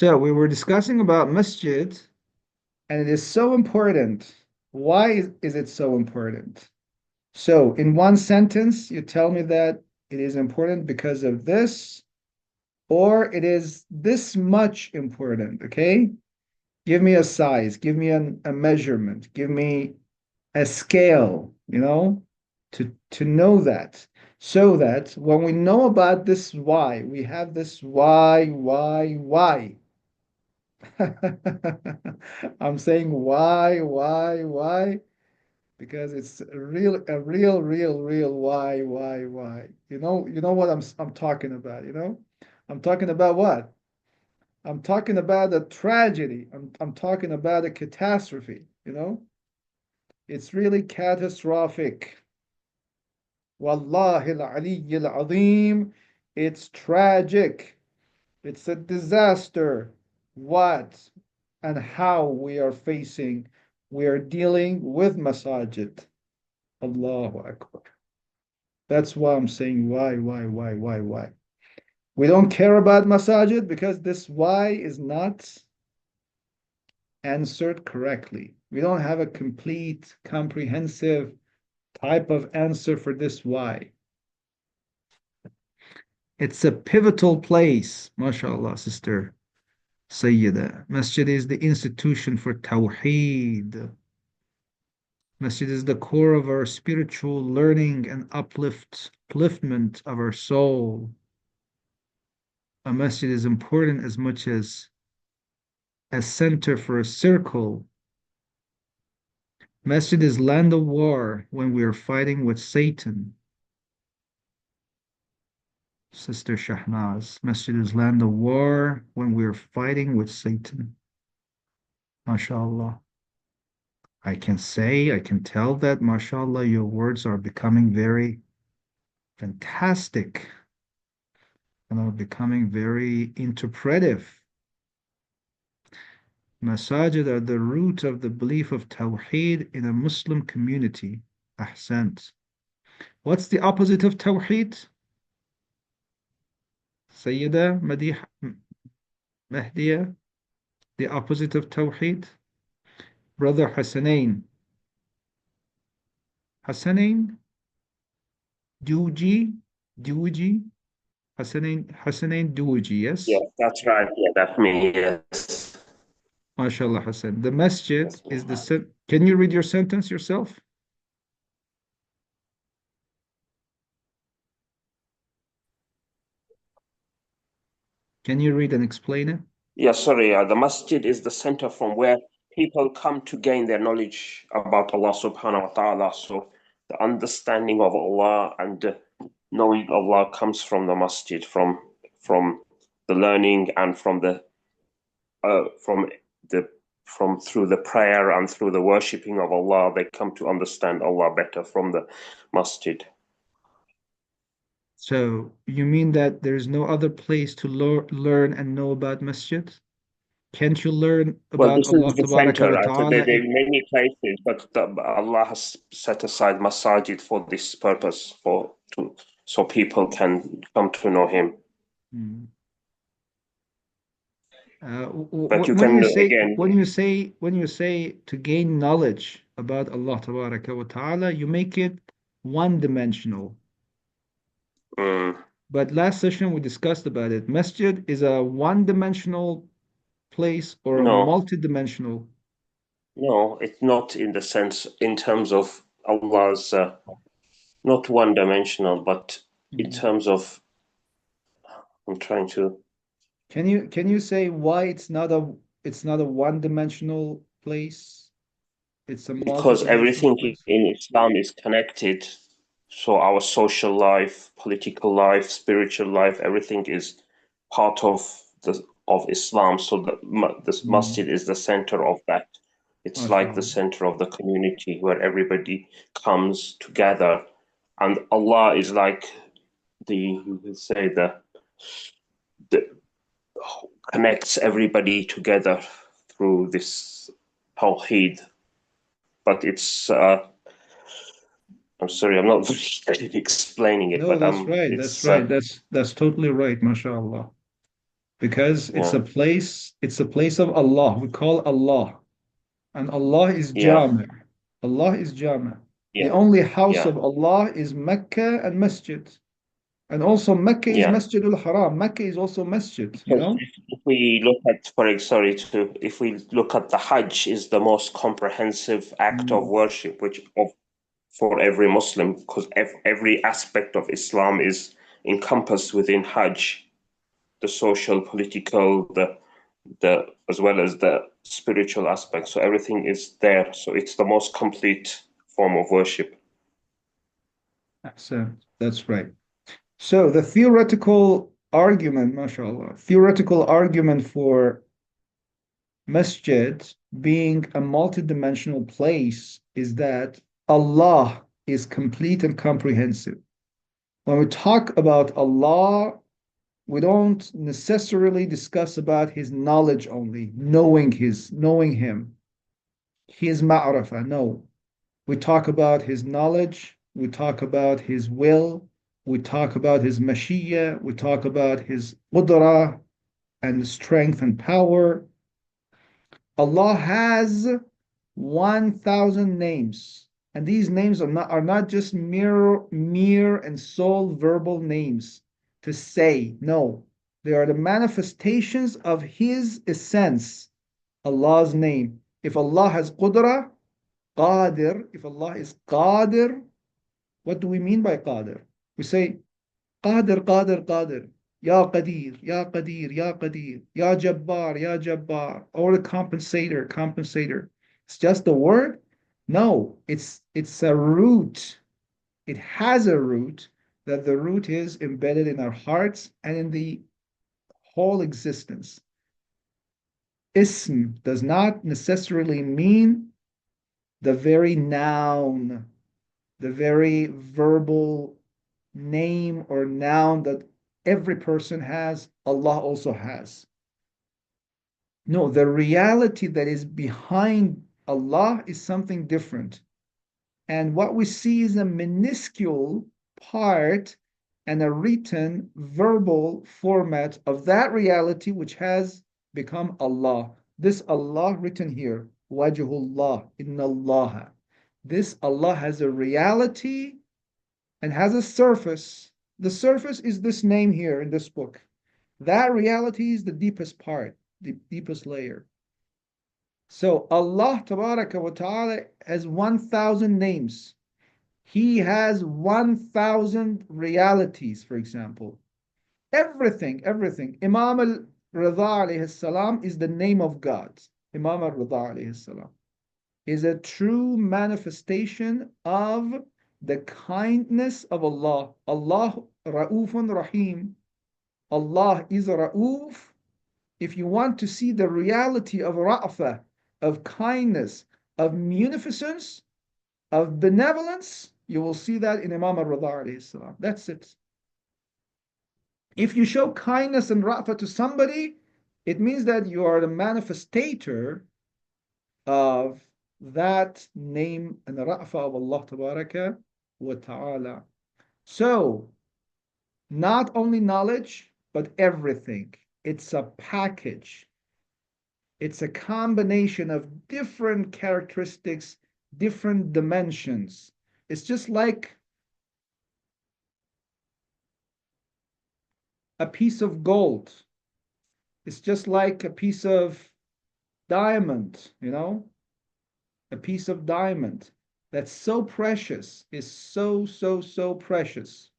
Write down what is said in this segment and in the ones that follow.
So we were discussing about masjid, and it is so important. Why is it so important? So in one sentence, you tell me that it is important because of this, or it is this much important, okay? Give me a size, give me a measurement, give me a scale, to know that. So that when we know about this why, we have this why. I'm saying why? Because it's a real why. You know what I'm talking about, I'm talking about what? I'm talking about a tragedy. I'm talking about a catastrophe. It's really catastrophic. Wallahi al-aliyyil azim. It's tragic. It's a disaster. What and how we are facing, we are dealing with masajid. Allahu Akbar. That's why I'm saying why. We don't care about masajid because this why is not answered correctly. We don't have a complete, comprehensive type of answer for this why. It's a pivotal place, mashallah, sister Sayyida. Masjid is the institution for Tawheed. Masjid is the core of our spiritual learning and upliftment of our soul. A masjid is important as much as a center for a circle. Masjid is land of war when we are fighting with Satan. Sister Shahnaz, Masjid is land of war when we are fighting with Satan. MashaAllah. I can tell that, MashaAllah, your words are becoming very fantastic and are becoming very interpretive. Masajid are the root of the belief of Tawheed in a Muslim community. Ahsant. What's the opposite of Tawheed? Sayyida Mahdiya, the opposite of Tawheed? Brother Hassanain. Hassanain? Duji? Hassanain Duji, Yes, yes? that's right. Yeah, that's me. Yes. MashaAllah, Hassan. The masjid That's me. is Can you read your sentence yourself? Can you read and explain it? Yeah, sorry. The masjid is the center from where people come to gain their knowledge about Allah subhanahu wa ta'ala. So the understanding of Allah and knowing Allah comes from the masjid, from the learning and from the from through the prayer and through the worshipping of Allah, they come to understand Allah better from the masjid. So you mean that there's no other place to learn and know about masjid? Can't you learn Well, about this is Allah the Tabaraka center, wa right? So there, Ta'ala there are many places, but Allah has set aside Masajid for this purpose, so people can come to know Him. Hmm. But you When can you say again, to gain knowledge about Allah Tabaraka wa Ta'ala, you make it one dimensional. mm, But last session we discussed about it. Masjid is a one-dimensional place or a no, multi-dimensional. no, it's not in the sense in terms of Allah's not one-dimensional, but in Mhm. terms of I'm trying to Can you say why it's not a one-dimensional place? It's a because multi-dimensional everything place. in Islam is connected. So our social life, political life, spiritual life, everything is part of Islam. So this Mm. masjid is the center of that. It's like the MashaAllah. center of the community where everybody comes together, and Allah is like you could say the connects everybody together through this tawheed. But I'm sorry, I'm not very good at explaining it, No, but that's right. That's it's right. That's totally right. MashaAllah. because Yeah. it's a place of Allah. We call Allah, and Allah is Yeah. Jami'. Allah is Jami'. The Yeah. only house Yeah. of Allah is Mecca and Masjid. And also Mecca is Yeah. Masjid al-Haram. Mecca is also Masjid, you Because know? if we look at, sorry to, if we look at the Hajj is the most comprehensive act of Mm, worship, which of for every Muslim, because every aspect of Islam is encompassed within Hajj, the social, political, the as well as the spiritual aspect. So everything is there. So it's the most complete form of worship. that's right. So the theoretical argument, mashallah, theoretical argument for Masjid being a multidimensional place is that Allah is complete and comprehensive. When we talk about Allah, we don't necessarily discuss about his knowledge only, knowing him, his ma'rifah. No, we talk about his knowledge, we talk about his will, we talk about his mashiyah, we talk about his qudrah and strength and power. Allah has 1,000 names. And these names are not just mere and sole verbal names to say. No, they are the manifestations of His essence, Allah's name. If Allah has Qudra, Qadir, if Allah is Qadir, what do we mean by Qadir? We say قادر قادر قادر يا قدير يا قدير يا قدير يا جبار يا جبار or the compensator. It's just a word? No, it's a root. It has a root, that the root is embedded in our hearts and in the whole existence. Ism does not necessarily mean the very noun, the very verbal name or noun that every person has, Allah also has. No, the reality that is behind Allah is something different. And what we see is a minuscule part and a written verbal format of that reality which has become Allah. This Allah written here, Wajhullah, Inna Allah. This Allah has a reality and has a surface. The surface is this name here in this book. That reality is the deepest part, the deepest layer. So Allah Tabaraka wa Ta'ala has 1,000 names. He has 1,000 realities, for example. Everything. Imam al-Rida alayhi salam is the name of God. Imam al-Rida alayhi salam is a true manifestation of the kindness of Allah. Allah Ra'ufun Rahim. Allah is Ra'uf. If you want to see the reality of Ra'fa, of kindness, of munificence, of benevolence, you will see that in Imam al-Rida. That's it. If you show kindness and Ra'fa to somebody, it means that you are the manifestator of that name and Ra'fa of Allah Tabaraka wa Ta'ala. So, not only knowledge, but everything. It's a package. It's a combination of different characteristics, different dimensions. It's just like a piece of gold. It's just like a piece of diamond, a piece of diamond that's so precious, is so precious.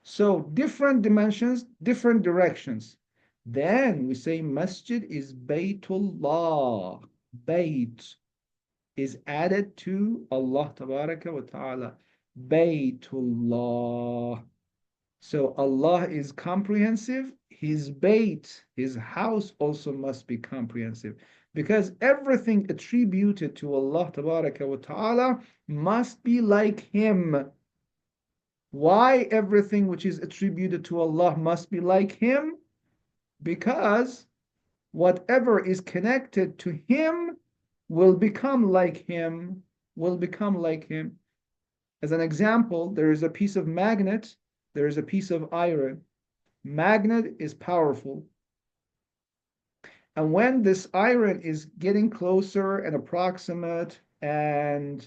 So different dimensions, different directions. Then we say Masjid is Baytullah. Bayt is added to Allah Tabaraka wa Ta'ala. Baytullah. So Allah is comprehensive. His Bayt, his house also must be comprehensive. Because everything attributed to Allah Tabaraka wa Ta'ala must be like Him. Why everything which is attributed to Allah must be like Him? Because whatever is connected to Him will become like Him, will become like Him. As an example, there is a piece of magnet, there is a piece of iron. Magnet is powerful. And when this iron is getting closer and approximate and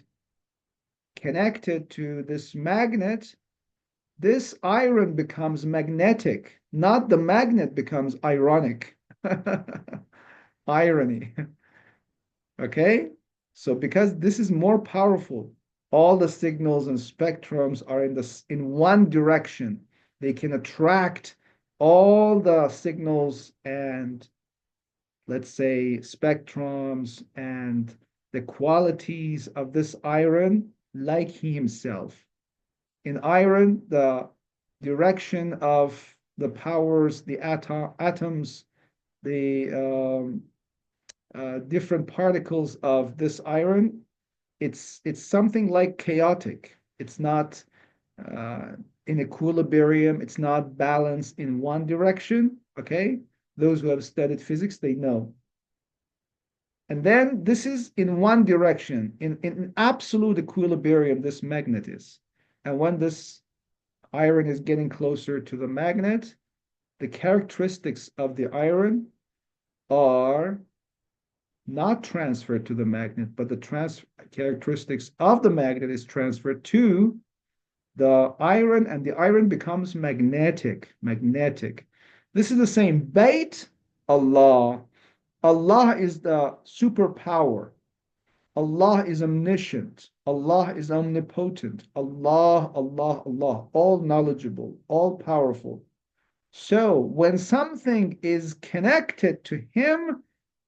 connected to this magnet, this iron becomes magnetic, not the magnet becomes ironic. Irony. Okay? So because this is more powerful, all the signals and spectrums are in one direction. They can attract all the signals and, let's say, spectrums and the qualities of this iron like he himself. In iron, the direction of the powers, the atoms, the different particles of this iron, it's something like chaotic. It's not uh, in equilibrium. It's not balanced in one direction. Okay, those who have studied physics, they know. And then this is in one direction, in absolute equilibrium, this magnet is. And when this iron is getting closer to the magnet, the characteristics of the iron are not transferred to the magnet, but the characteristics of the magnet is transferred to the iron, and the iron becomes magnetic. Magnetic. This is the same. Bait Allah. Allah is the superpower. Allah is omniscient. Allah is omnipotent. Allah, Allah, Allah, all knowledgeable, all powerful. So when something is connected to Him,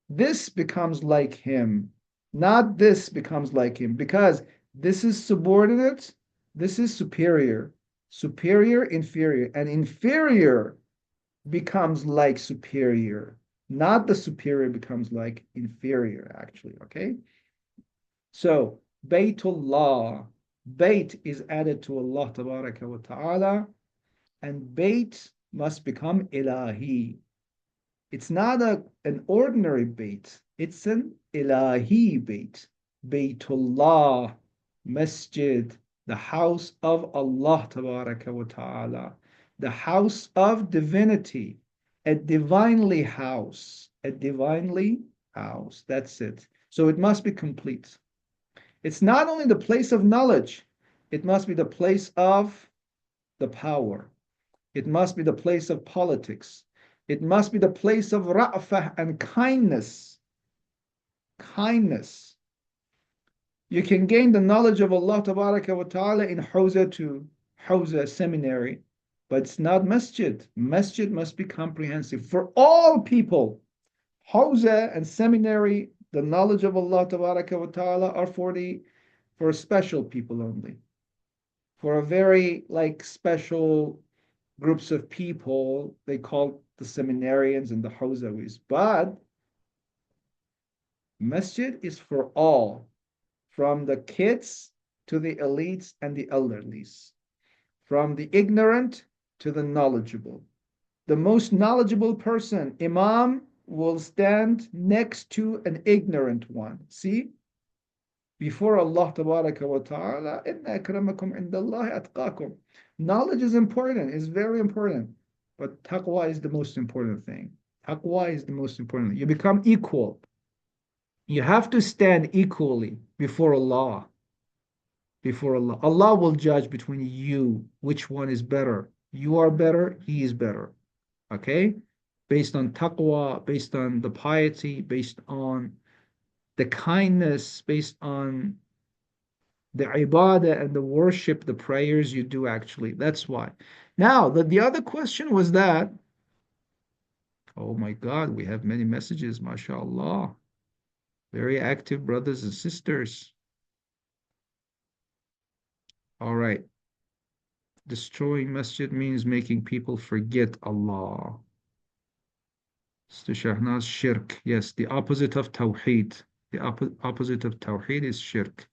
this becomes like Him, not this becomes like Him, because this is subordinate, this is superior, superior, inferior, and inferior becomes like superior, not the superior becomes like inferior, actually, okay? So, Baytullah, Bayt is added to Allah Tabaraka wa Ta'ala, and Bayt must become Ilahi. It's not an ordinary Bayt, it's an Ilahi Bayt. Baytullah, Masjid, the house of Allah Tabaraka wa Ta'ala, the house of divinity, a divinely house, a divinely house. That's it. So it must be complete. It's not only the place of knowledge, it must be the place of the power. It must be the place of politics. It must be the place of ra'fah and kindness. Kindness. You can gain the knowledge of Allah Tabaraka wa Ta'ala in Hawza seminary, but it's not masjid. Masjid must be comprehensive for all people. Hawza and seminary, the knowledge of Allah Tabaraka wa Ta'ala are for special people only. For a very like special groups of people, they call the seminarians and the Hawzawis. But masjid is for all, from the kids to the elites and the elderlies, from the ignorant to the knowledgeable. The most knowledgeable person, Imam, will stand next to an ignorant one. See? Before Allah Tabaraka wa Ta'ala, inna akramakum indallahi atqakum. Knowledge is important, it's very important. But taqwa is the most important thing. Taqwa is the most important thing. You become equal. You have to stand equally before Allah. Before Allah. Allah will judge between you, which one is better. You are better, he is better. Okay? Based on taqwa, based on the piety, based on the kindness, based on the ibadah and the worship, the prayers you do actually. That's why. Now, the other question was that, oh my God, we have many messages, mashallah. Very active brothers and sisters. All right. Destroying masjid means making people forget Allah. Sister Shahnaz, shirk. Yes, the opposite of tawheed. The opposite of tawheed is shirk.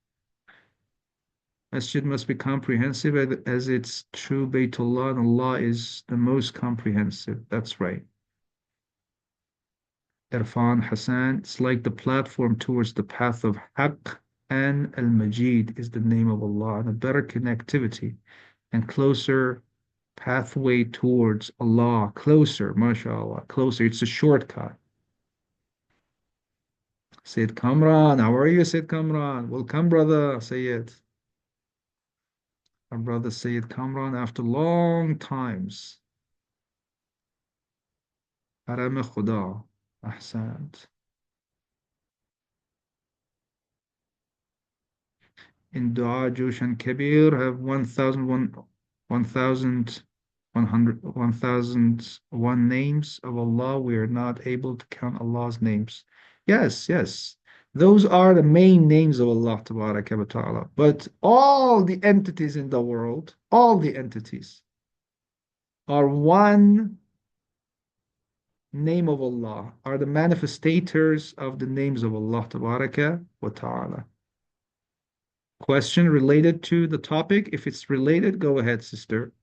Masjid must be comprehensive as it's true Baytullah, and Allah is the most comprehensive. That's right. Irfan Hassan, it's like the platform towards the path of Haqq, and Al-Majid is the name of Allah, and a better connectivity and closer pathway towards Allah. Closer, mashallah, closer. It's a shortcut. Sayyid Kamran, how are you, Sayyid Kamran? Welcome, brother Sayyid. Our brother Sayyid Kamran after long times. Haram Khuda. Ahsant. In Dua Jushan Kabir have 1,101 names of Allah. We are not able to count Allah's names. Yes, yes. Those are the main names of Allah Tabaraka wa Ta'ala. But all the entities in the world, all the entities are one name of Allah, are the manifestators of the names of Allah Tabaraka wa Ta'ala. Question related to the topic? If it's related, go ahead, sister.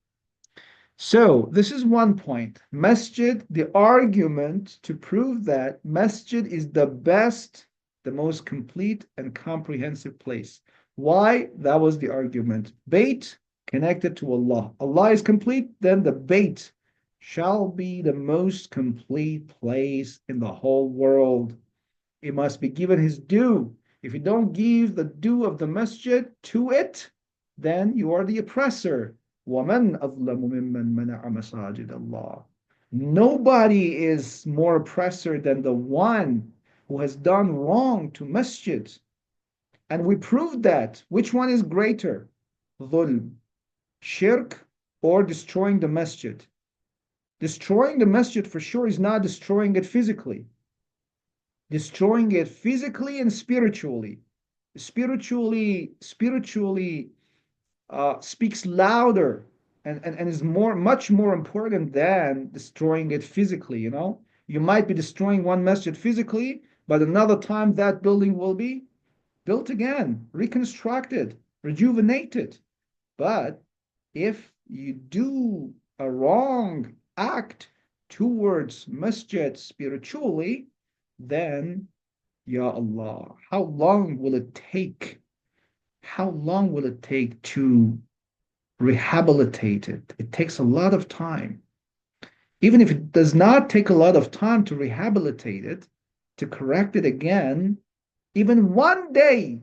So, this is one point. Masjid, the argument to prove that Masjid is the best, the most complete and comprehensive place. Why? That was the argument. Bait connected to Allah. Allah is complete, then the bait shall be the most complete place in the whole world. It must be given his due. If you don't give the due of the masjid to it, then you are the oppressor. وَمَنْ أَظْلَمُ مِمَّنْ مَنَعَ مَسَاجِدَ اللَّهِ. Nobody is more oppressor than the one who has done wrong to masjid. And we proved that. Which one is greater? Dhulm, shirk, or destroying the masjid? Destroying the masjid for sure is not destroying it physically. Destroying it physically and spiritually. Spiritually speaks louder and is much more important than destroying it physically, you know. You might be destroying one masjid physically, but another time that building will be built again, reconstructed, rejuvenated. But if you do a wrong act towards masjid spiritually, then, Ya Allah, how long will it take? How long will it take to rehabilitate it? It takes a lot of time. Even if it does not take a lot of time to rehabilitate it, to correct it again, even one day,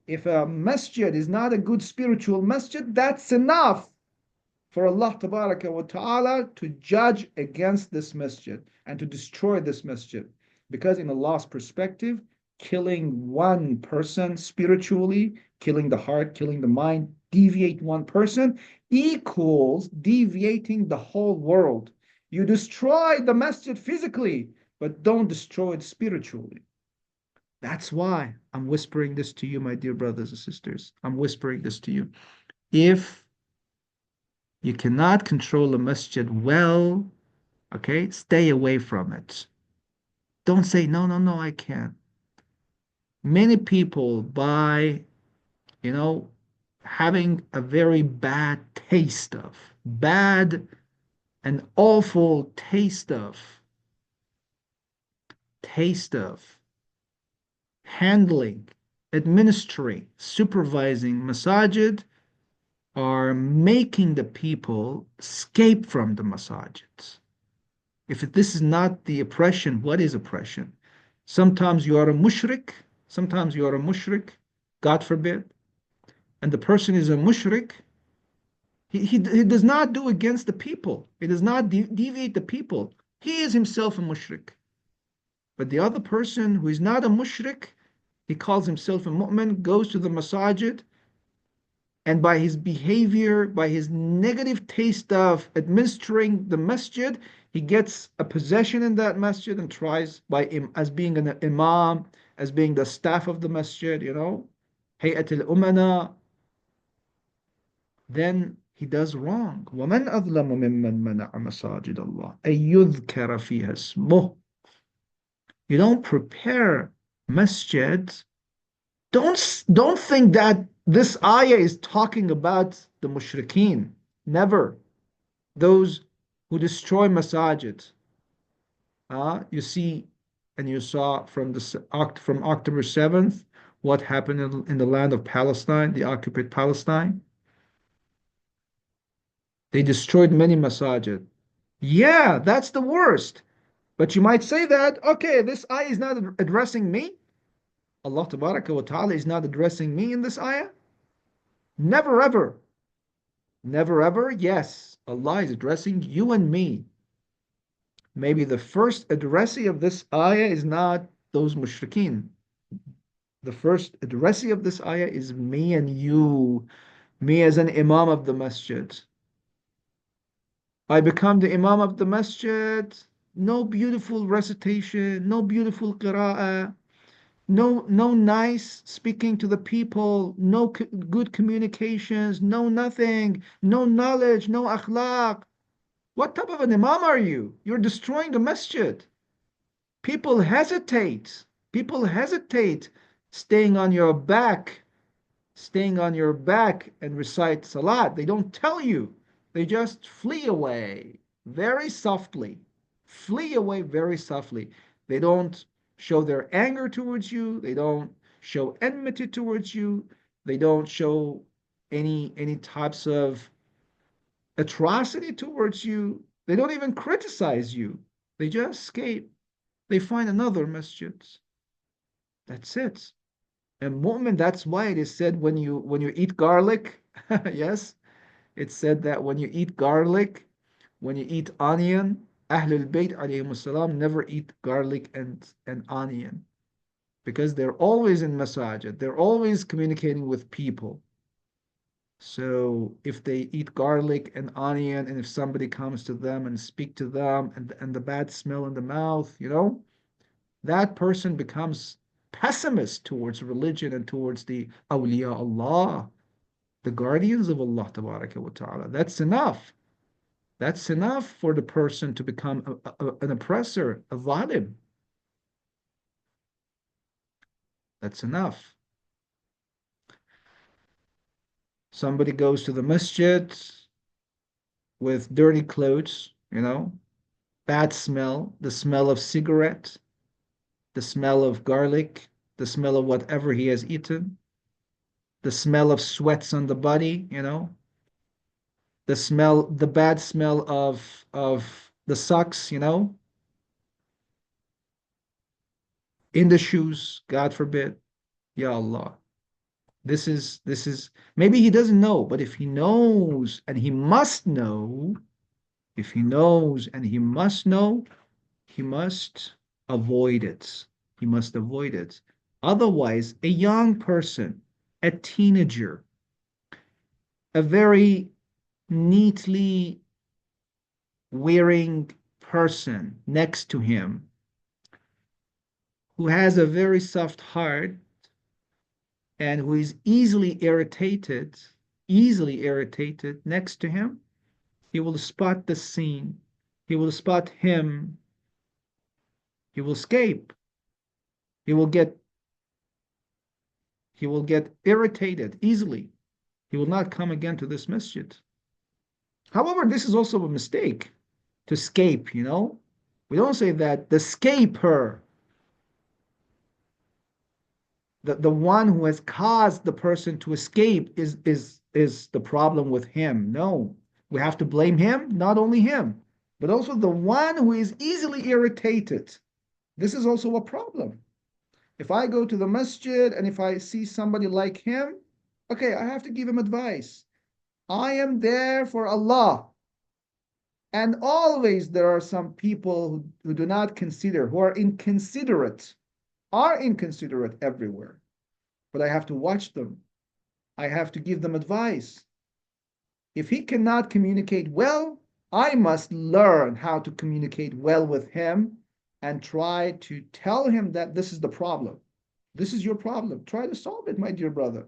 if a masjid is not a good spiritual masjid, that's enough for Allah Tabaraka wa Ta'ala to judge against this masjid and to destroy this masjid. Because in Allah's perspective, killing one person spiritually, killing the heart, killing the mind, deviate one person equals deviating the whole world. You destroy the masjid physically, but don't destroy it spiritually. That's why I'm whispering this to you, my dear brothers and sisters. I'm whispering this to you. If you cannot control a masjid well, okay? Stay away from it. Don't say, no, no, no, I can't. Many people, by, you know, having a very bad and awful taste of handling, administering, supervising masajid, are making the people escape from the masajids. If this is not the oppression, what is oppression? Sometimes you are a mushrik, sometimes you are a mushrik, God forbid, and the person is a mushrik. He does not do against the people. He does not deviate the people. He is himself a mushrik. But the other person who is not a mushrik, he calls himself a mu'min, goes to the masajid, and by his behavior, by his negative taste of administering the masjid, he gets a possession in that masjid and tries by him as being an imam, as being the staff of the masjid, you know, hayat al-umana, then he does wrong. وَمَنْ أَظْلَمُ مِمَّنْ مَنَعَ مَسَاجِدَ اللَّهِ أَن يُذْكَرَ فِيهَا اسْمُهُ. You don't prepare masjid. Don't think that this ayah is talking about the mushrikeen. Never. Those who destroy masajid. You see, and you saw from October 7th what happened in the land of Palestine, the occupied Palestine. They destroyed many masajid. Yeah, that's the worst. But you might say that, okay, this ayah is not addressing me. Allah Tabaraka wa Ta'ala is not addressing me in this ayah. Never ever. Never ever. Yes, Allah is addressing you and me. Maybe the first addressee of this ayah is not those mushrikeen. The first addressee of this ayah is me and you, me as an imam of the masjid. I become the imam of the masjid. No beautiful recitation, no beautiful qira'ah, no nice speaking to the people, no good communications, no nothing, no knowledge, no akhlaq. What type of an imam are you? You're destroying the masjid. People hesitate. People hesitate staying on your back, staying on your back and recite salat. They don't tell you. They just flee away very softly. Flee away very softly. They don't show their anger towards you. They don't show enmity towards you. They don't show any types of atrocity towards you. They don't even criticize you. They just escape. They find another masjid. That's it. And mu'min, that's why it is said when you eat garlic, yes, it's said that when you eat garlic, when you eat onion, Ahlul Bayt alayhi salam never eat garlic and onion because they're always in masajid. They're always communicating with people. So if they eat garlic and onion, and if somebody comes to them and speak to them, and the bad smell in the mouth, that person becomes pessimist towards religion and towards the awliya Allah, the guardians of Allah tabaraka wa ta'ala. That's enough. That's enough for the person to become an oppressor, a zalim. That's enough. Somebody goes to the masjid with dirty clothes, bad smell, the smell of cigarette, the smell of garlic, the smell of whatever he has eaten, the smell of sweats on the body, the bad smell of the socks, in the shoes, God forbid. Ya Allah. This is maybe he doesn't know, but if he knows and he must know, if he knows and he must know, he must avoid it. He must avoid it. Otherwise, a young person, a teenager, a very neatly wearing person next to him who has a very soft heart and who is easily irritated next to him, he will spot the scene. He will spot him. He will escape. He will get he will get irritated easily. He will not come again to this masjid. However, this is also a mistake to escape. We don't say that the escaper, the one who has caused the person to escape is the problem with him. No, we have to blame him, not only him, but also the one who is easily irritated. This is also a problem. If I go to the masjid and if I see somebody like him, okay, I have to give him advice. I am there for Allah. And always there are some people who do not consider, who are inconsiderate everywhere. But I have to watch them. I have to give them advice. If he cannot communicate well, I must learn how to communicate well with him and try to tell him that this is the problem. This is your problem. Try to solve it, my dear brother.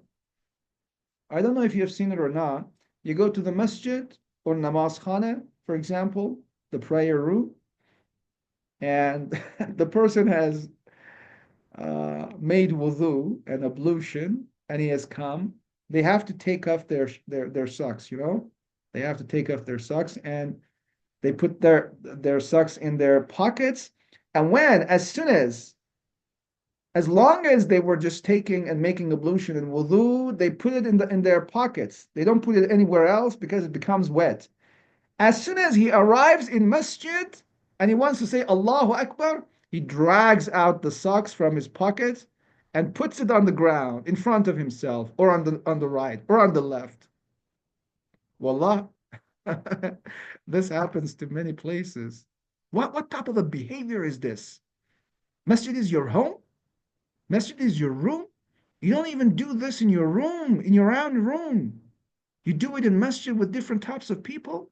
I don't know if you have seen it or not. You go to the masjid or namaz khana, for example, the prayer room, and the person has made wudu and ablution, and he has come. They have to take off their socks. They have to take off their socks, and they put their socks in their pockets. And as long as they were just taking and making ablution and wudu, they put it in their pockets. They don't put it anywhere else because it becomes wet. As soon as he arrives in masjid, and he wants to say Allahu Akbar, he drags out the socks from his pocket and puts it on the ground in front of himself, or on the right, or on the left. Wallah, this happens to many places. What type of a behavior is this? Masjid is your home? Masjid is your room? You don't even do this in your room, in your own room. You do it in masjid with different types of people.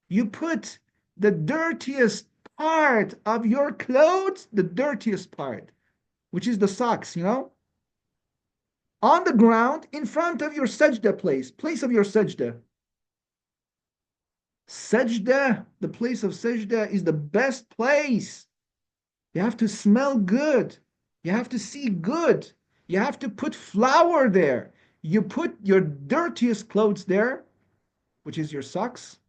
You put the dirtiest part of your clothes, the dirtiest part, which is the socks, on the ground in front of your sajda place of your sajda. Sajda, the place of sajda is the best place. You have to smell good. You have to see good. You have to put flour there. You put your dirtiest clothes there, which is your socks.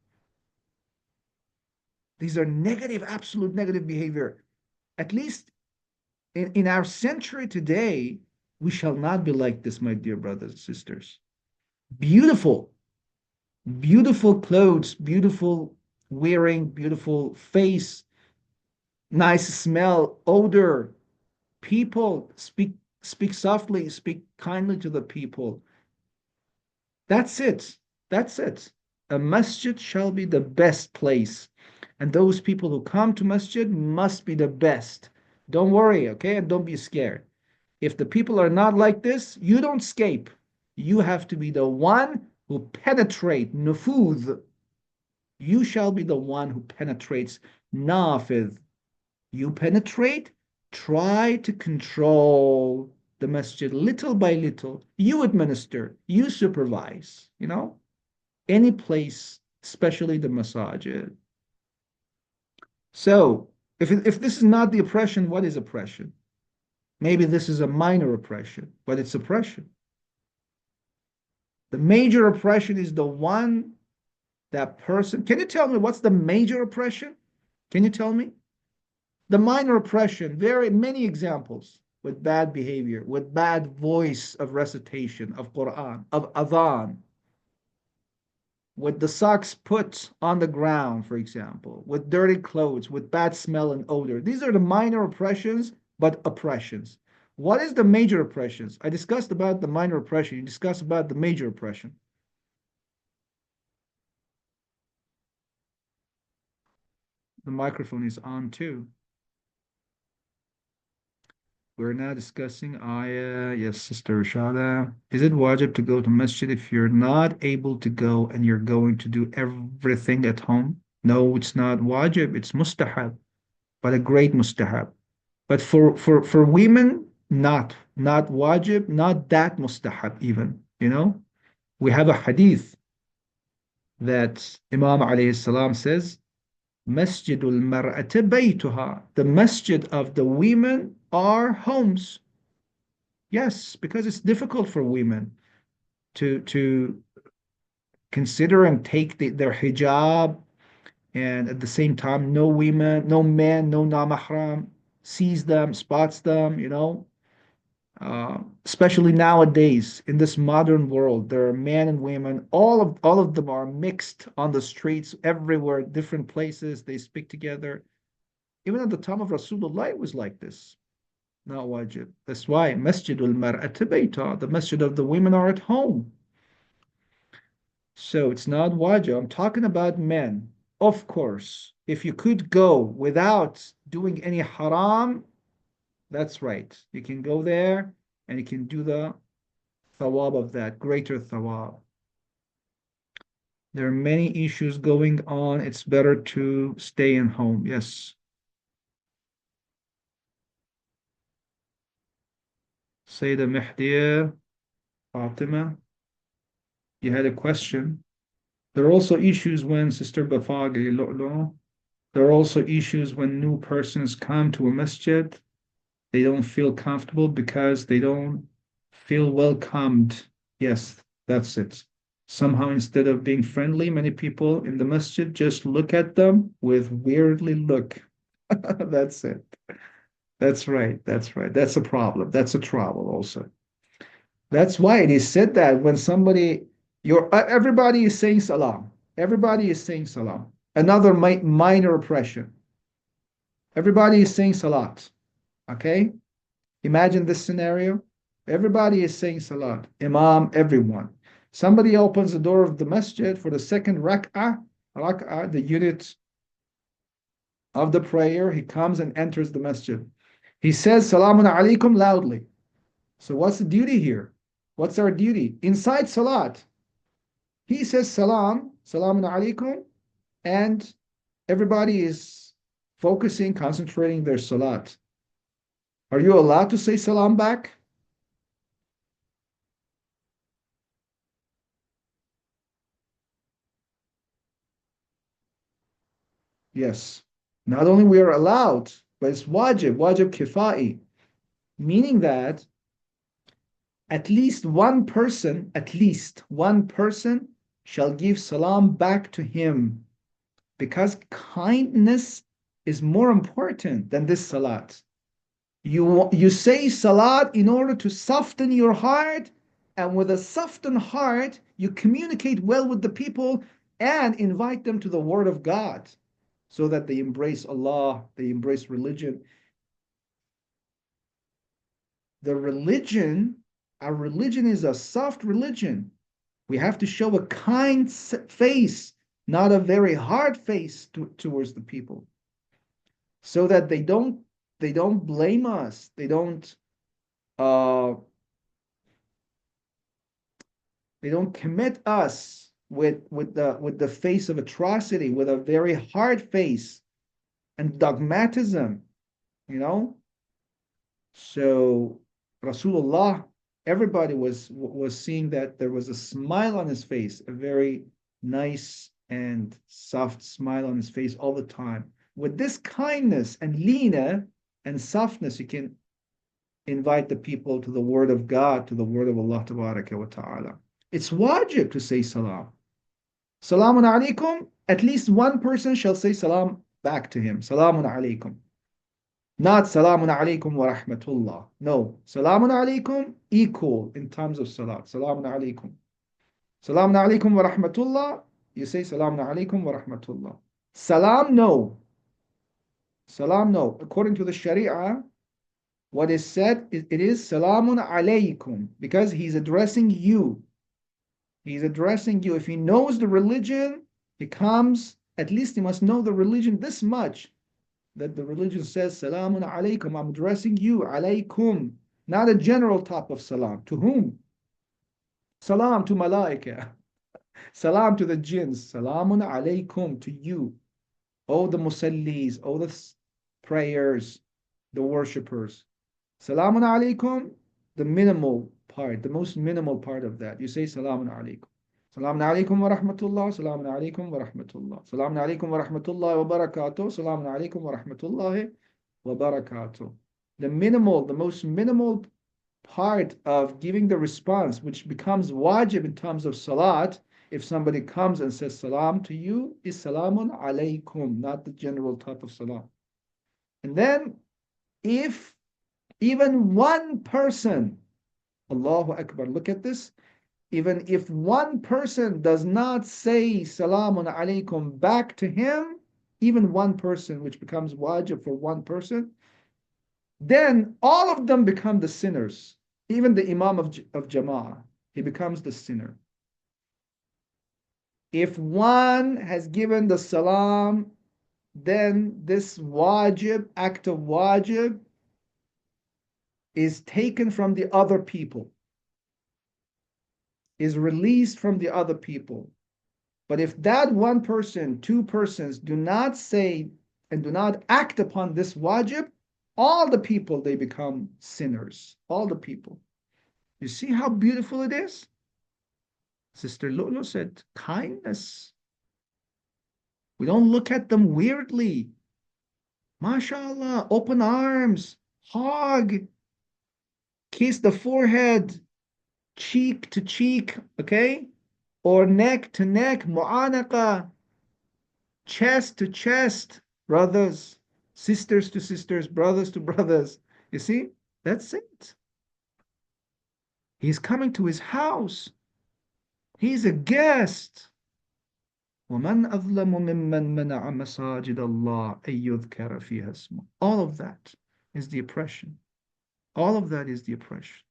These are negative, absolute negative behavior. At least in our century today, we shall not be like this, my dear brothers and sisters. Beautiful, beautiful clothes, beautiful wearing, beautiful face, nice smell, odor. People speak softly, speak kindly to the people. That's it. That's it. A masjid shall be the best place. And those people who come to masjid must be the best. Don't worry, okay? And don't be scared. If the people are not like this, you don't escape. You have to be the one who penetrate nufudh. You shall be the one who penetrates nafidh. You penetrate, try to control the masjid little by little. You administer, you supervise, any place, especially the masajid. So, if this is not the oppression, what is oppression? Maybe this is a minor oppression, but it's oppression. The major oppression is the one that person. Can you tell me what's the major oppression? Can you tell me? The minor oppression, very many examples with bad behavior, with bad voice of recitation of Quran, of adhan, with the socks put on the ground, for example, with dirty clothes, with bad smell and odor. These are the minor oppressions, but oppressions. What is the major oppressions? I discussed about the minor oppression. You discussed about the major oppression. The microphone is on too. We're now discussing ayah. Yes, Sister Rashada. Is it wajib to go to masjid if you're not able to go and you're going to do everything at home? No, it's not wajib. It's mustahab, but a great mustahab. But for women, not wajib, not that mustahab even. We have a hadith that Imam alayhi salam says, Masjidul mar'ati baytuha. The masjid of the women are homes. Yes, because it's difficult for women to consider and take their hijab, and at the same time, no women, no man, no namahram sees them, spots them. Especially nowadays in this modern world, there are men and women. All of them are mixed on the streets everywhere, different places. They speak together. Even at the time of Rasulullah, it was like this. Not wajib. That's why Masjidul Mar'at Bayta, the masjid of the women are at home. So it's not wajib. I'm talking about men. Of course, if you could go without doing any haram, that's right. You can go there and you can do the thawab of that, greater thawab. There are many issues going on. It's better to stay in home. Yes. Sayyida Mehdiya, Fatima, you had a question. There are also issues when Sister Bafagi, there are also issues when new persons come to a masjid. They don't feel comfortable because they don't feel welcomed. Yes, that's it. Somehow, instead of being friendly, many people in the masjid just look at them with weirdly look. That's it. That's right. That's right. That's a problem. That's a trouble also. That's why it is said that when somebody, everybody is saying salam. Everybody is saying salam. Another minor oppression. Everybody is saying salat. Okay? Imagine this scenario. Everybody is saying salat. Imam, everyone. Somebody opens the door of the masjid for the second rak'ah, the unit of the prayer. He comes and enters the masjid. He says salamun alaikum loudly. So what's the duty here? What's our duty? Inside salat, he says salamun alaikum, and everybody is focusing, concentrating their salat. Are you allowed to say salam back? Yes. Not only we are allowed, but it's wajib kifai, meaning that at least one person shall give salam back to him because kindness is more important than this salat. You say salat in order to soften your heart, and with a softened heart, you communicate well with the people and invite them to the word of God so that they embrace Allah, they embrace religion. The religion, our religion is a soft religion. We have to show a kind face, not a very hard face towards the people, so that they don't blame us. Uh, they don't commit us with the face of atrocity, with a very hard face and dogmatism, you know. So Rasulullah, everybody was seeing that there was a smile on his face, a very nice and soft smile on his face all the time. With this kindness and lina and softness, you can invite the people to the word of God, to the word of Allah Tabaraka wa Ta'ala. It's wajib to say salam. Salamun alaikum. At least one person shall say salam back to him. Salamun alaikum. Not salamun alaikum wa rahmatullah. No. Salamun alaikum equal in terms of salat. Salamun alaikum. Salamun alaikum wa rahmatullah. You say salamun alaikum wa rahmatullah. Salam, no. Salam, no. According to the Sharia, what is said, it is salamun alaikum because he's addressing you. He's addressing you. If he knows the religion, he comes, at least he must know the religion this much, that the religion says, Salamun alaykum, I'm addressing you, alaykum, not a general type of salam. To whom? Salam to malaika, salam to the jinns, salamun alaykum to you. Oh, the musallis, oh, the prayers, the worshippers. Salamun alaykum, the minimal part, the most minimal part of that. You say salamun alaykum. Salamun alaykum wa rahmatullah, salamun alaykum wa rahmatullah. Salamun alaykum wa rahmatullah wa barakatuh, salamun alaykum wa rahmatullahi wa barakatuh. The most minimal part of giving the response, which becomes wajib in terms of salat, if somebody comes and says salam to you, is salamun alaykum, not the general type of salam. And then, if even one person, Allahu Akbar, look at this, even if one person does not say salamun alaykum back to him, even one person, which becomes wajib for one person, then all of them become the sinners. Even the Imam of Jama'ah, he becomes the sinner. If one has given the salam, then this wajib, act of wajib, is taken from the other people, is released from the other people. But if that one person, two persons do not say and do not act upon this wajib, all the people, they become sinners. All the people. You see how beautiful it is? Sister Lolo said, kindness. We don't look at them weirdly. MashaAllah, open arms, hug, kiss the forehead, cheek to cheek, okay? Or neck to neck, mu'anaqa, chest to chest, brothers, sisters to sisters, brothers to brothers. You see, that's it. He's coming to his house. He's a guest. وَمَنْ أَظْلَمُ مِمَّنْ مَنَعَ مَسَاجِدَ اللَّهِ أَن يُذْكَرَ فِيهَا اسْمُهُ. All of that is the oppression. All of that is the oppression.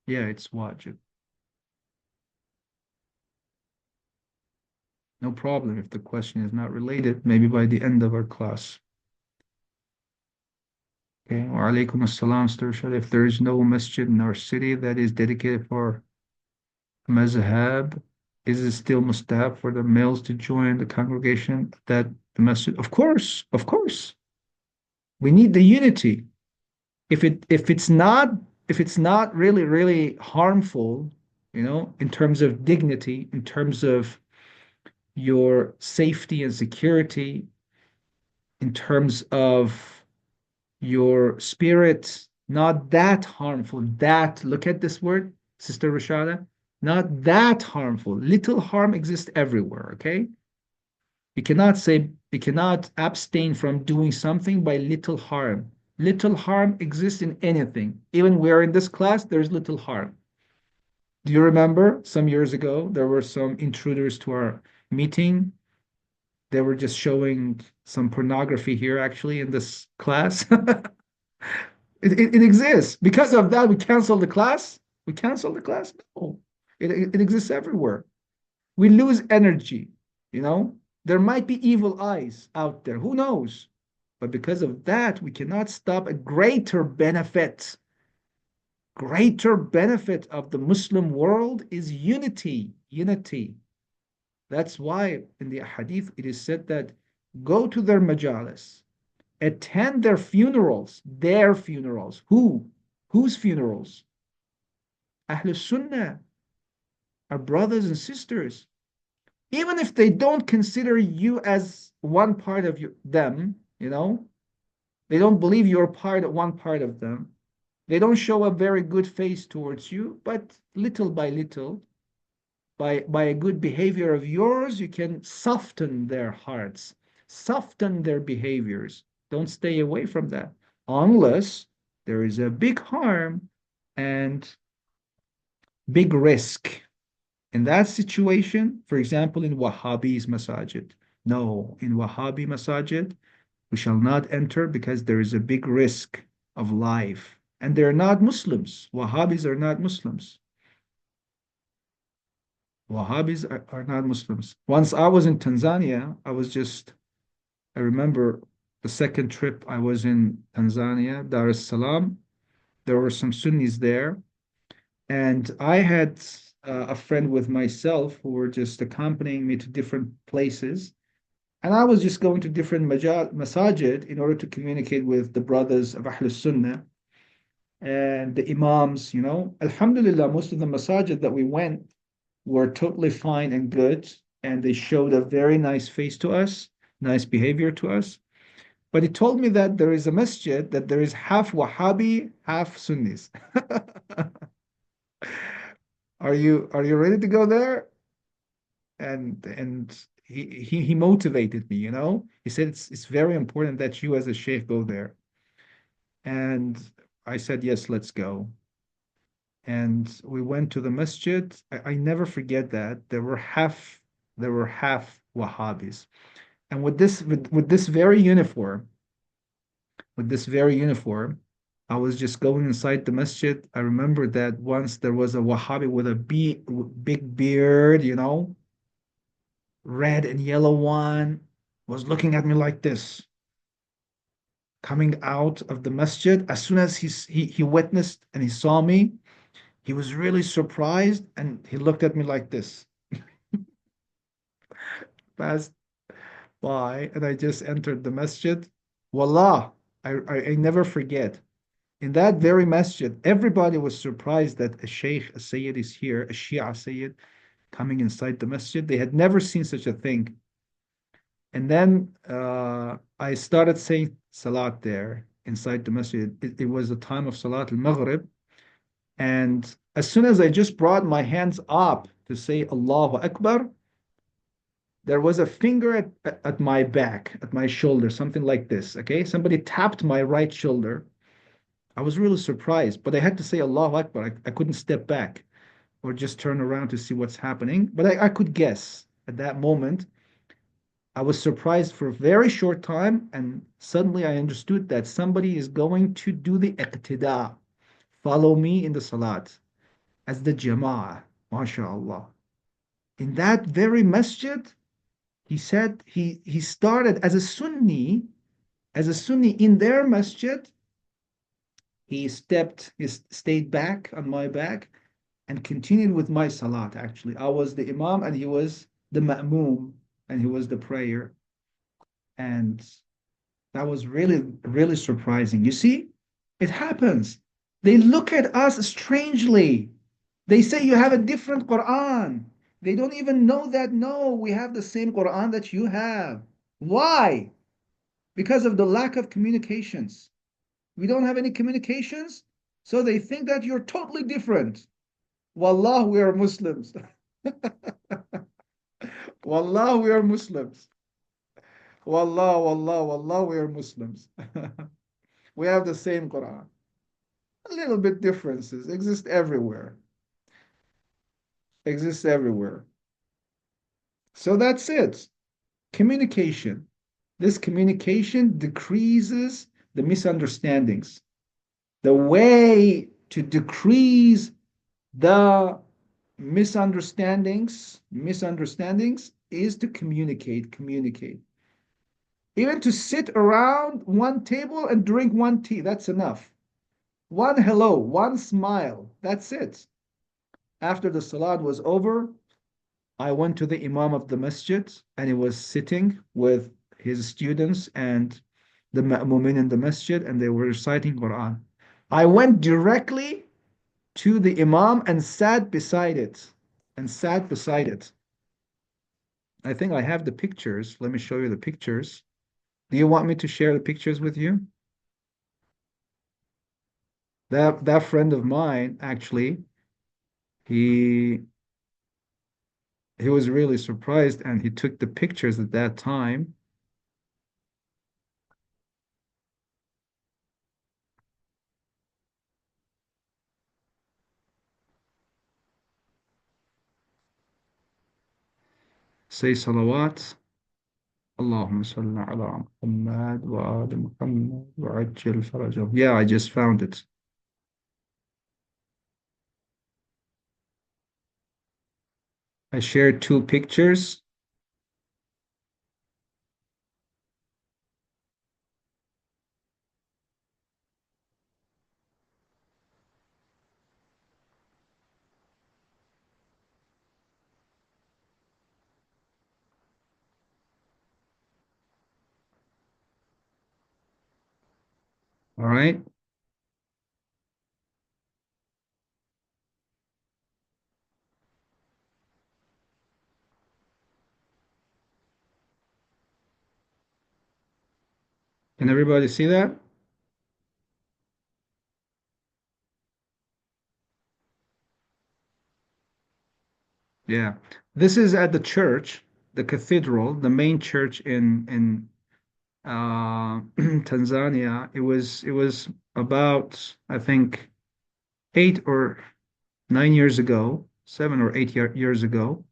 Yeah, it's wajib. No problem if the question is not related, maybe by the end of our class. Okay, wa alaikum assalam, Sturshad. If there is no masjid in our city that is dedicated for mazhab, is it still mustahab for the males to join the congregation that the masjid? Of course, of course. We need the unity. If it's not really harmful, in terms of dignity, in terms of your safety and security, in terms of your spirit, not that harmful. That, look at this word, Sister Rashada, not that harmful. Little harm exists everywhere, okay? You cannot abstain from doing something by little harm. Little harm exists in anything. Even we're in this class, there's little harm. Do you remember some years ago, there were some intruders to our meeting? They were just showing some pornography here, actually, in this class. It exists. Because of that, we cancel the class. We cancel the class? No. It exists everywhere. We lose energy, you know? There might be evil eyes out there. Who knows? But because of that, we cannot stop a greater benefit. Greater benefit of the Muslim world is unity. Unity. That's why in the hadith it is said that go to their majalis, attend their funerals. Their funerals. Who? Whose funerals? Ahlul Sunnah, our brothers and sisters. Even if they don't consider you as one part of them, they don't believe you're one part of them. They don't show a very good face towards you, but little by little, by a good behavior of yours, you can soften their hearts, soften their behaviors. Don't stay away from that unless there is a big harm and big risk. In that situation, for example, in Wahhabi's masajid, no, in Wahhabi masajid, we shall not enter because there is a big risk of life. And they're not Muslims. Wahhabis are not Muslims. Wahhabis are not Muslims. Once I was in Tanzania, I remember the second trip I was in Tanzania, Dar es Salaam. There were some Sunnis there. And I had a friend with myself who were just accompanying me to different places. And I was just going to different masajid in order to communicate with the brothers of Ahl Sunnah and the imams, Alhamdulillah, most of the masajid that we went were totally fine and good. And they showed a very nice face to us, nice behavior to us. But he told me that there is a masjid that there is half Wahhabi, half Sunnis. Are you ready to go there? And he motivated me, He said it's very important that you as a sheikh go there. And I said, yes, let's go. And we went to the masjid. I never forget that. There were half Wahhabis. And with this very uniform, I was just going inside the masjid. I remember that once there was a Wahhabi with a big beard, red and yellow one, was looking at me like this, coming out of the masjid. As soon as he witnessed and he saw me, he was really surprised and he looked at me like this, passed by, and I just entered the masjid. Wallah, I never forget. In that very masjid, everybody was surprised that a sheikh, a sayyid is here, a Shia sayyid coming inside the masjid. They had never seen such a thing. And then I started saying salat there inside the masjid. It was the time of salat al-maghrib. And as soon as I just brought my hands up to say Allahu Akbar, there was a finger at my back, at my shoulder, something like this. Okay. Somebody tapped my right shoulder. I was really surprised, but I had to say Allahu Akbar. I couldn't step back or just turn around to see what's happening, but I could guess at that moment. I was surprised for a very short time, and suddenly I understood that somebody is going to do the iqtida, follow me in the salat as the jama'ah, mashallah. In that very masjid, he said he started as a Sunni in their masjid. He stayed back on my back and continued with my salat. Actually, I was the imam and he was the ma'mum and he was the prayer. And that was really, really surprising. You see, it happens. They look at us strangely. They say you have a different Quran. They don't even know that, no, we have the same Quran that you have. Why? Because of the lack of communications. We don't have any communications, so they think that you're totally different. Wallah, we are Muslims. Wallah, we are Muslims. Wallah, wallah, wallah, we are Muslims. We have the same Quran. A little bit differences exist everywhere. Exists everywhere. So that's it. Communication. This communication decreases the misunderstandings. The way to decrease the misunderstandings is to communicate. Even to sit around one table and drink one tea, that's enough. One hello, one smile, that's it. After the salat was over, I went to the imam of the masjid and he was sitting with his students and the mu'min in the masjid and they were reciting Quran. I went directly to the imam and sat beside it. I think I have the pictures. Let me show you the pictures. Do you want me to share the pictures with you? That friend of mine, actually, he he was really surprised and he took the pictures at that time. Say salawat. اللهم صل على محمد وآل محمد وعجل فرجهم. Yeah, I just found it. I shared two pictures. All right. Can everybody see that? Yeah. This is at the church, the cathedral, the main church in Tanzania. It was about I think 8 or 9 years ago, 7 or 8 years ago,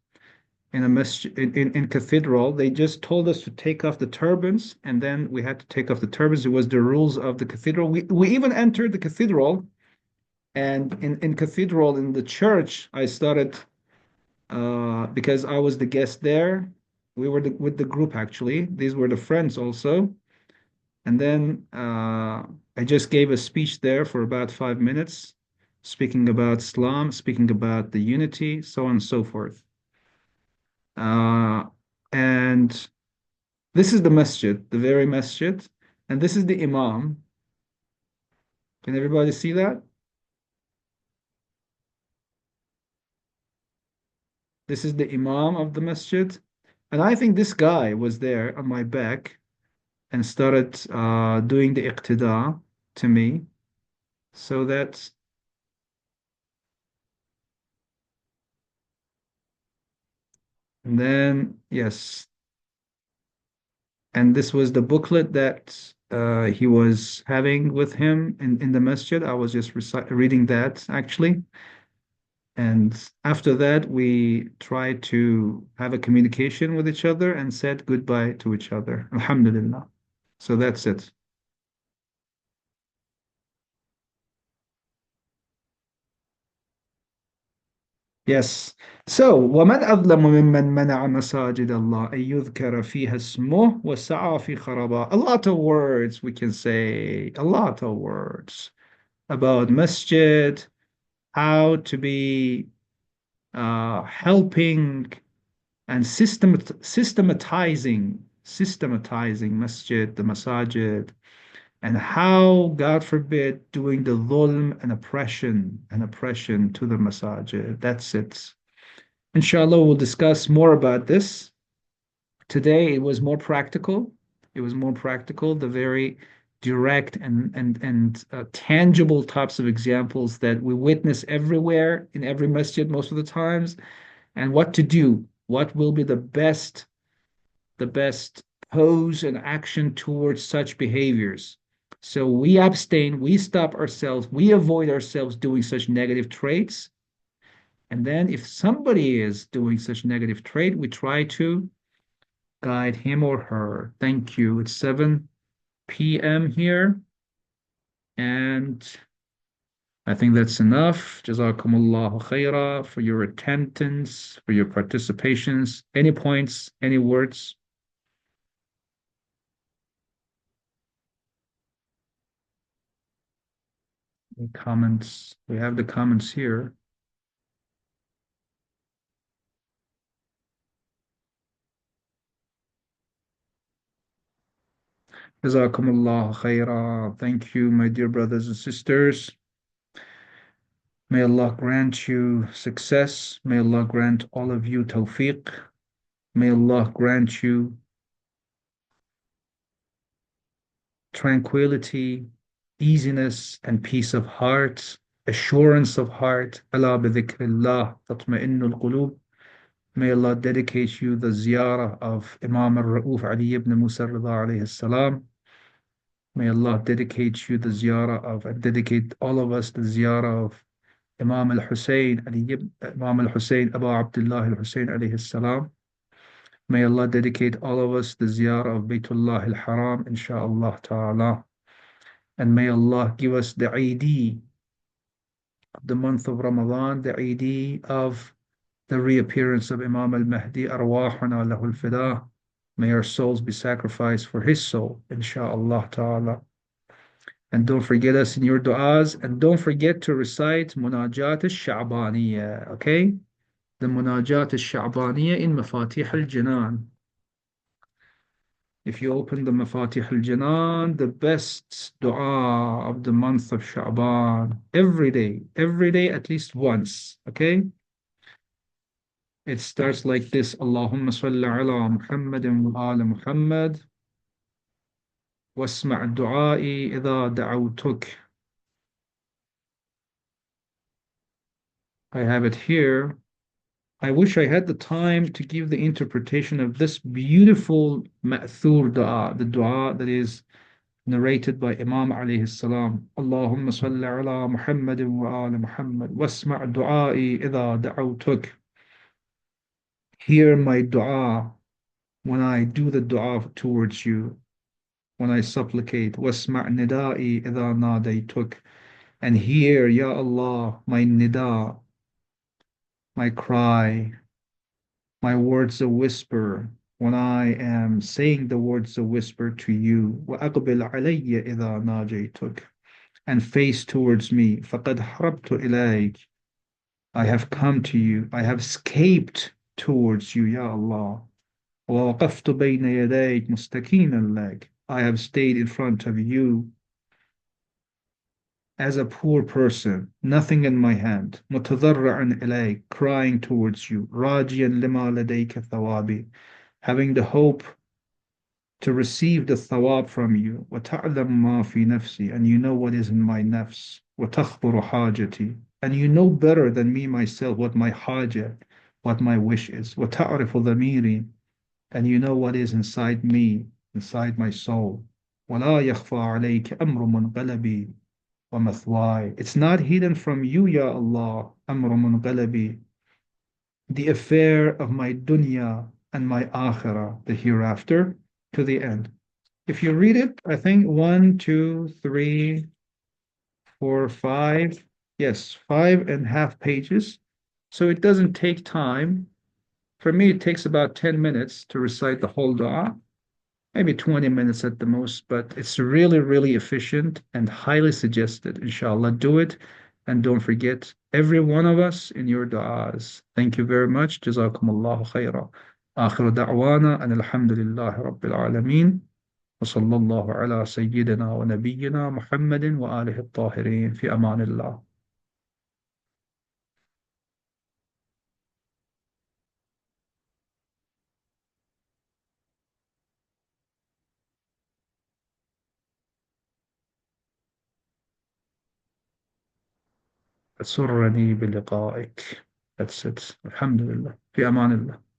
in a masjid in cathedral. They just told us to take off the turbans, and then we had to take off the turbans. It was the rules of the cathedral. We even entered the cathedral, and in cathedral in the church, I started because I was the guest there. We were with the group actually. These were the friends also. And then I just gave a speech there for about 5 minutes, speaking about Islam, speaking about the unity, so on and so forth. Uh, and this is the masjid, the very masjid, and this is the imam. Can everybody see that? This is the imam of the masjid. And I think this guy was there on my back and started doing the iqtida to me. So that's, and then, yes. And this was the booklet that he was having with him in the masjid. I was just reading that actually. And after that, we tried to have a communication with each other and said goodbye to each other. Alhamdulillah. So that's it. Yes. So, وَمَنْ أَظْلَمُ مِمَّنْ مَنَعَ مَسَاجِدَ اللَّهِ أَن يُذْكَرَ فِيهَا اسْمُهُ وَسَعَى فِي خَرَابَهَا. A lot of words we can say, a lot of words about masjid, how to be helping and systematizing masjid, the masajid, and how, God forbid, doing the dhulm and oppression to the masajid. That's it. Inshallah, we'll discuss more about this. Today it was more practical. It was more practical, the very direct and tangible types of examples that we witness everywhere in every masjid most of the times, and what to do, what will be the best pose and action towards such behaviors. So we abstain, we stop ourselves, we avoid ourselves doing such negative traits. And then if somebody is doing such negative trait, we try to guide him or her. Thank you. It's 7 p.m. here. And I think that's enough. Jazakumullahu khaira for your attendance, for your participations. Any points, any words? Any comments? We have the comments here. Jazakumullahu khaira. Thank you, my dear brothers and sisters. May Allah grant you success. May Allah grant all of you tawfiq. May Allah grant you tranquility, easiness, and peace of heart, assurance of heart. Allah bi dhikrillah tatma'innul qulub. May Allah dedicate you the ziyarah of Imam al-Ra'uf Ali ibn Musa Rida alayhi salam. May Allah dedicate you the ziyarah of, and dedicate all of us the ziyarah of Imam al-Hussein, Imam al-Hussein, Abu Abdullah al-Hussein alayhi salam. May Allah dedicate all of us the ziyarah of Baytullah al-Haram, insha'Allah ta'ala. And may Allah give us the Eid of the month of Ramadan, the Eid of the reappearance of Imam al-Mahdi, arwahuna lahul fidah. May our souls be sacrificed for his soul, insha'Allah ta'ala. And don't forget us in your du'as, and don't forget to recite Munajat al-Sha'baniyya, okay? The Munajat al-Sha'baniyya in Mafatih al-Jinan. If you open the Mafatih al-Jinan, the best dua of the month of Sha'ban, every day at least once, okay? It starts like this, Allahumma salli ala Muhammadin wa ala Muhammad, wasma' du'ai idha da'awtuk. I have it here. I wish I had the time to give the interpretation of this beautiful ma'thur dua, the dua that is narrated by Imam alayhi salam. Allahumma salli ala Muhammadin wa ala Muhammad wasma' du'ai idha da'awtuk. Hear my dua when I do the dua towards you, when I supplicate. Wasma' nida'i idha nadaytuk. And hear, Ya Allah, my nida, my cry, my words of whisper, when I am saying the words of whisper to you. وَأَقْبِلْ عَلَيَّ إِذَا نَاجَيْتُكَ. And face towards me. فَقَدْ هَرَبْتُ إِلَيْكَ. I have come to you. I have escaped towards you, Ya Allah. وَوَقَفْتُ بَيْنَ يَدَيْكَ مُسْتَكِينًا لَكَ. I have stayed in front of you as a poor person, nothing in my hand, متضرعا إليك, crying towards you, راجيا لما لديك ثوابي, having the hope to receive the thawab from you, وتعلم ما في نفسي, and you know what is in my nafs, وتخبر حاجتي, and you know better than me myself what my haja, what my wish is, وتعرف ضميري, and you know what is inside me, inside my soul. وَلَا يَخْفَى عَلَيْكَ أَمْرُ مُنْقَلَبِ وَمَثْوَاي. It's not hidden from you, Ya Allah, أَمْرُ مُنْقَلَبِ, the affair of my dunya and my akhirah, the hereafter, to the end. If you read it, I think one, two, three, four, five, yes, 5.5 pages. So it doesn't take time. For me, it takes about 10 minutes to recite the whole dua, maybe 20 minutes at the most, but it's really, really efficient and highly suggested. Inshallah, do it. And don't forget every one of us in your du'as. Thank you very much. Jazakumullahu khaira. آخر دعوانا أن الحمد لله رب العالمين وصلى الله على سيدنا ونبينا محمد وآله الطاهرين في أمان الله. سرني بلقائك. That's it. الحمد لله في أمان الله.